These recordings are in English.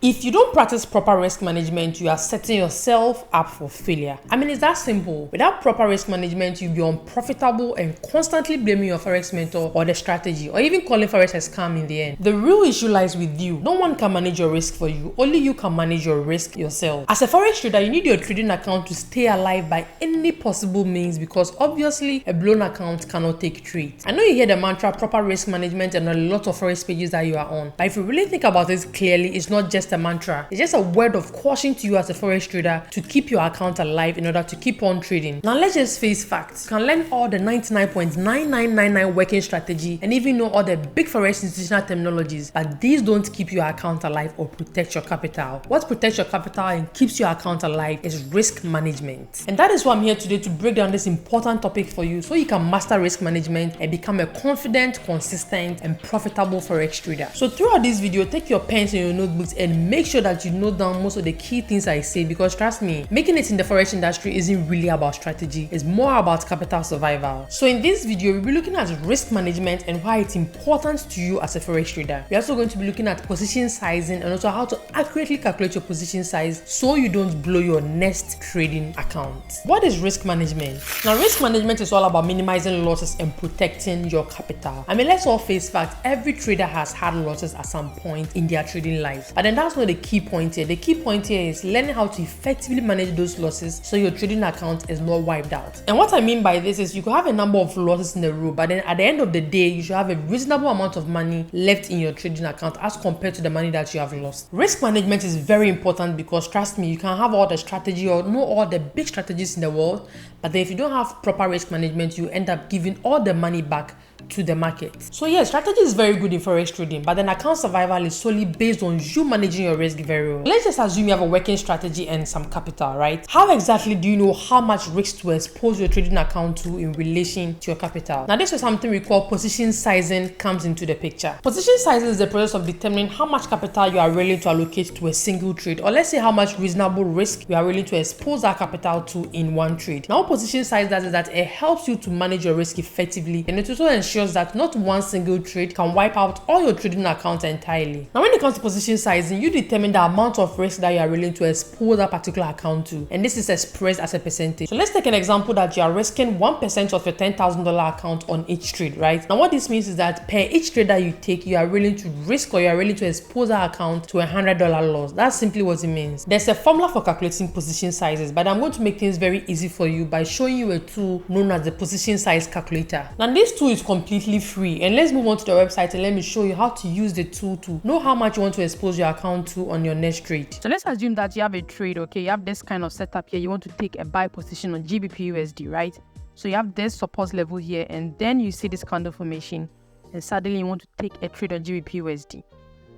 If you don't practice proper risk management, you are setting yourself up for failure. I mean, it's that simple. Without proper risk management, you'll be unprofitable and constantly blaming your Forex mentor or the strategy, or even calling Forex a scam in the end. The real issue lies with you. No one can manage your risk for you. Only you can manage your risk yourself. As a Forex trader, you need your trading account to stay alive by any possible means, because obviously a blown account cannot take trades. I know you hear the mantra proper risk management and a lot of Forex pages that you are on, but if you really think about it clearly, it's not just a mantra. It's just a word of caution to you as a Forex trader to keep your account alive in order to keep on trading. Now let's just face facts. You can learn all the 99.9999 working strategy and even know all the big Forex institutional terminologies, but these don't keep your account alive or protect your capital. What protects your capital and keeps your account alive is risk management. And that is why I'm here today, to break down this important topic for you so you can master risk management and become a confident, consistent, and profitable Forex trader. So throughout this video, take your pens and your notebooks and make sure that you note down most of the key things I say, because trust me, making it in the Forex industry isn't really about strategy, it's more about capital survival. So in this video, we'll be looking at risk management and why it's important to you as a Forex trader. We're also going to be looking at position sizing and also how to accurately calculate your position size so you don't blow your next trading account. What is risk management? Now, risk management is all about minimizing losses and protecting your capital. I mean, let's all face facts. Every trader has had losses at some point in their trading life, but then that's not the key point here. The key point here is learning how to effectively manage those losses so your trading account is not wiped out. And what I mean by this is you could have a number of losses in a row, but then at the end of the day, you should have a reasonable amount of money left in your trading account as compared to the money that you have lost. Risk management is very important because trust me, you can have all the strategy or know all the big strategies in the world, but then if you don't have proper risk management, you end up giving all the money back to the market. So yeah, strategy is very good in Forex trading, but then account survival is solely based on you managing your risk very well. Let's just assume you have a working strategy and some capital, right? How exactly do you know how much risk to expose your trading account to in relation to your capital? Now this is something we call position sizing comes into the picture. Position sizing is the process of determining how much capital you are willing to allocate to a single trade, or let's say how much reasonable risk you are willing to expose that capital to in one trade. Now what position size does is that it helps you to manage your risk effectively, and it also ensures that not one single trade can wipe out all your trading accounts entirely. Now when it comes to position sizing, you determine the amount of risk that you are willing to expose that particular account to, and this is expressed as a percentage. So let's take an example that you are risking 1% of your $10,000 account on each trade, right? Now what this means is that per each trade that you take, you are willing to risk or you are willing to expose that account to $100 loss. That's simply what it means. There's a formula for calculating position sizes, but I'm going to make things very easy for you by showing you a tool known as the position size calculator. Now this tool is completely free, and let's move on to the website and let me show you how to use the tool to know how much you want to expose your account to on your next trade. So let's assume that you have a trade, okay? You have this kind of setup here. You want to take a buy position on GBP USD, right? So you have this support level here, and then you see this candle formation, and suddenly you want to take a trade on GBP USD.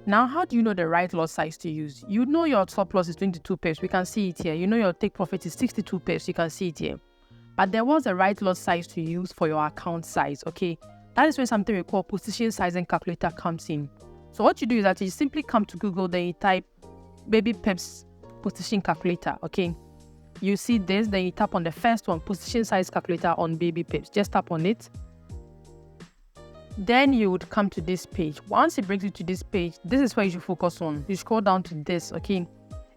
Now, how do you know the right lot size to use? You know your stop loss is 22 pips. We can see it here. You know your take profit is 62 pips. You can see it here. But there was a right lot size to use for your account size, okay? That is when something we call position sizing calculator comes in. So what you do is that you simply come to Google, then you type BabyPips position calculator, okay? You see this, then you tap on the first one, position size calculator on BabyPips. Just tap on it. Then you would come to this page. Once it brings you to this page, this is where you should focus on. You scroll down to this, okay?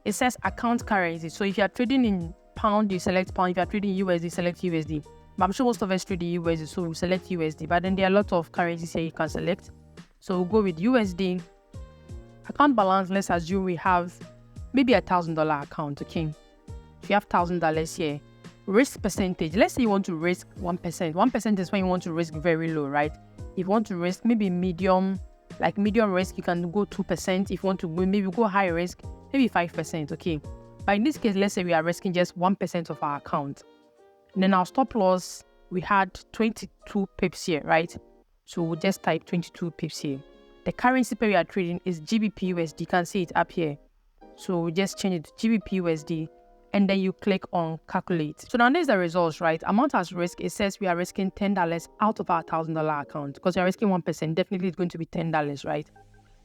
It says account currency. So if you are trading in pound, you select pound. If you are trading USD, select USD. But I'm sure most of us trade the USD, so we select USD. But then there are a lot of currencies here you can select. So we'll go with USD. Account balance, let's assume we have maybe $1,000 account, okay? If you have $1,000 here, risk percentage, let's say you want to risk 1%. 1% is when you want to risk very low, right? If you want to risk maybe medium, like medium risk, you can go 2%. If you want to maybe go high risk, maybe 5%, okay? But in this case, let's say we are risking just 1% of our account. And then our stop loss, we had 22 pips here, right? So we'll just type 22 pips here. The currency pair we are trading is GBP USD. You can see it up here. So we just change it to GBP USD, and then you click on calculate. So now there's the results, right? Amount as risk, it says we are risking $10 out of our $1,000 account. Because you're risking 1%, definitely it's going to be $10, right?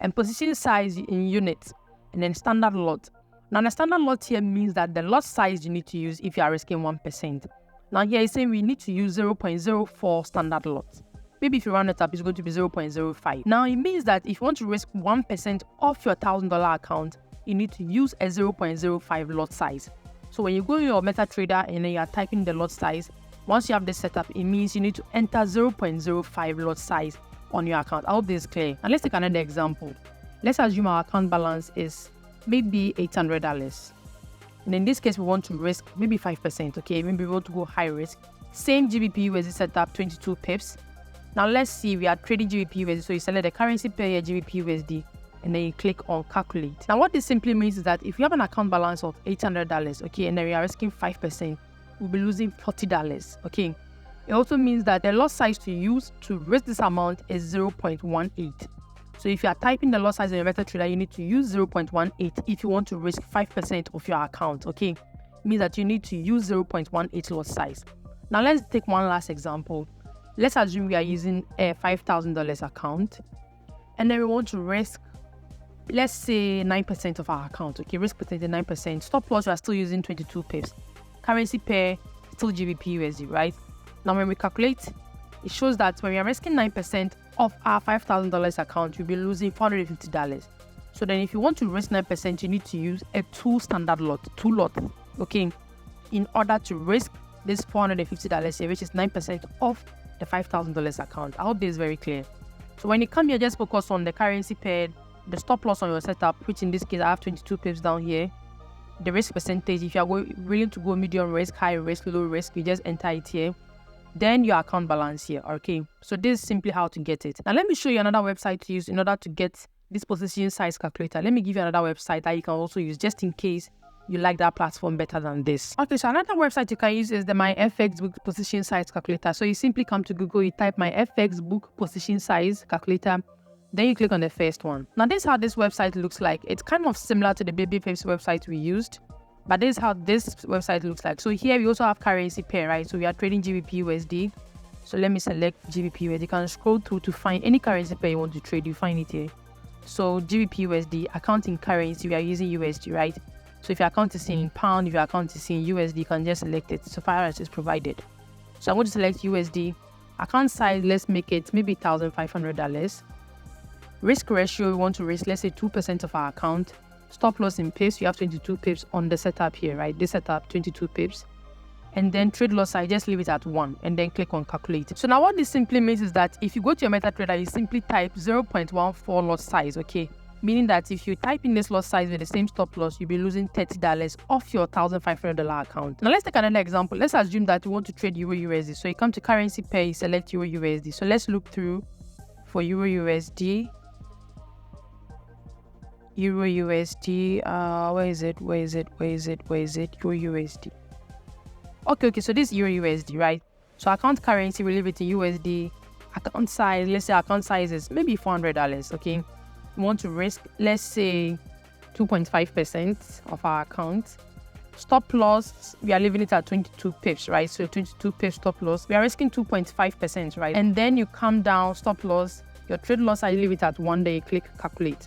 And position size in units, and then standard lot. Now the standard lot here means that the lot size you need to use if you are risking 1%. Now here it's saying we need to use 0.04 standard lot. Maybe if you round it up, it's going to be 0.05. Now it means that if you want to risk 1% of your $1,000 account, you need to use a 0.05 lot size. So when you go to your MetaTrader and then you are typing the lot size, once you have this set up, it means you need to enter 0.05 lot size on your account. I hope this is clear. And let's take another example. Let's assume our account balance is maybe $800. And in this case, we want to risk maybe 5%, okay? Maybe we want to go high risk. Same GBP USD setup, 22 pips. Now let's see, we are trading GBP USD. So you select the currency pair here, GBP USD, and then you click on calculate. Now what this simply means is that if you have an account balance of $800, okay, and then we are risking 5%, we'll be losing $40, okay? It also means that the lot size to use to risk this amount is 0.18. So if you are typing the lot size in your MetaTrader, you need to use 0.18 if you want to risk 5% of your account, okay? It means that you need to use 0.18 lot size. Now let's take one last example. Let's assume we are using a $5,000 account, and then we want to risk, let's say 9% of our account, okay? Risk percentage 9%. Stop loss, we are still using 22 pips. Currency pair, still GBP USD, right? Now when we calculate, it shows that when we are risking 9% of our $5,000 account, you'll be losing $450. So then if you want to risk 9%, you need to use a two lot, okay, in order to risk this $450 here, which is 9% of the $5,000 account. I hope this is very clear. So when you come here, just focus on the currency pair, the stop loss on your setup, which in this case, I have 22 pips down here. The risk percentage, if you are willing to go medium risk, high risk, low risk, you just enter it here. Then your account balance here, okay? So this is simply how to get it. Now let me show you another website to use in order to get this position size calculator. Let me give you another website that you can also use just in case you like that platform better than this. Okay, so another website you can use is the Myfxbook position size calculator. So you simply come to Google, you type Myfxbook position size calculator, then you click on the first one. Now this is how this website looks like. It's kind of similar to the BabyPips website we used, but this is how this website looks like. So here we also have currency pair, right? So we are trading GBP USD. So let me select GBP USD. You can scroll through to find any currency pair you want to trade. You find it here. So GBP USD, accounting currency, we are using USD, right? So if your account is in pound, if your account is in USD, you can just select it so far as it's provided. So I'm going to select USD. Account size, let's make it maybe $1,500. Risk ratio, we want to risk, let's say 2% of our account. Stop loss in pips, you have 22 pips on the setup here, right? This setup, 22 pips. And then trade loss size, just leave it at 1 and then click on calculate. So now what this simply means is that if you go to your MetaTrader, you simply type 0.14 lot size, okay? Meaning that if you type in this lot size with the same stop loss, you'll be losing $30 off your $1,500 account. Now let's take another example. Let's assume that you want to trade Euro USD. So you come to currency pair, you select Euro USD. So let's look through for Euro USD. Euro USD, where is it? Euro USD. Okay, so this is Euro USD, right? So account currency, we leave it in USD. Account size, let's say account size is maybe $400, okay? We want to risk, let's say 2.5% of our account. Stop loss, we are leaving it at 22 pips, right? So 22 pips stop loss, we are risking 2.5%, right? And then you come down, stop loss, your trade loss, I leave it at 1 day, click calculate.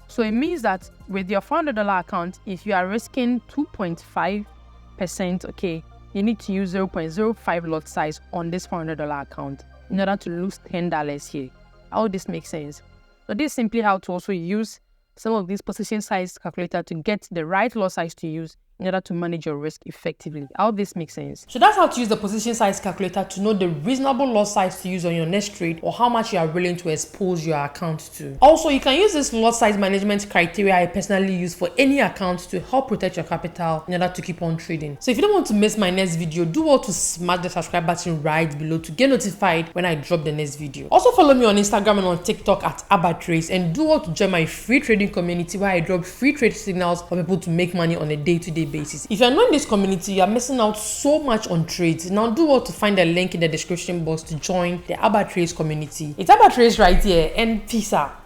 So it means that with your $400 account, if you are risking 2.5%, okay, you need to use 0.05 lot size on this $400 account in order to lose $10 here. How this makes sense? So this is simply how to also use some of these position size calculator to get the right lot size to use in order to manage your risk effectively. How this makes sense? So that's how to use the position size calculator to know the reasonable lot size to use on your next trade or how much you are willing to expose your account to. Also, you can use this lot size management criteria I personally use for any account to help protect your capital in order to keep on trading. So if you don't want to miss my next video, do well to smash the subscribe button right below to get notified when I drop the next video. Also follow me on Instagram and on TikTok at AbaTrades, and do well to join my free trading community where I drop free trade signals for people to make money on a day-to-day basis. If you're not in this community, you're missing out so much on trades. Now do well to find the link in the description box to join the AbaTrades community. It's AbaTrades right here, and peace out.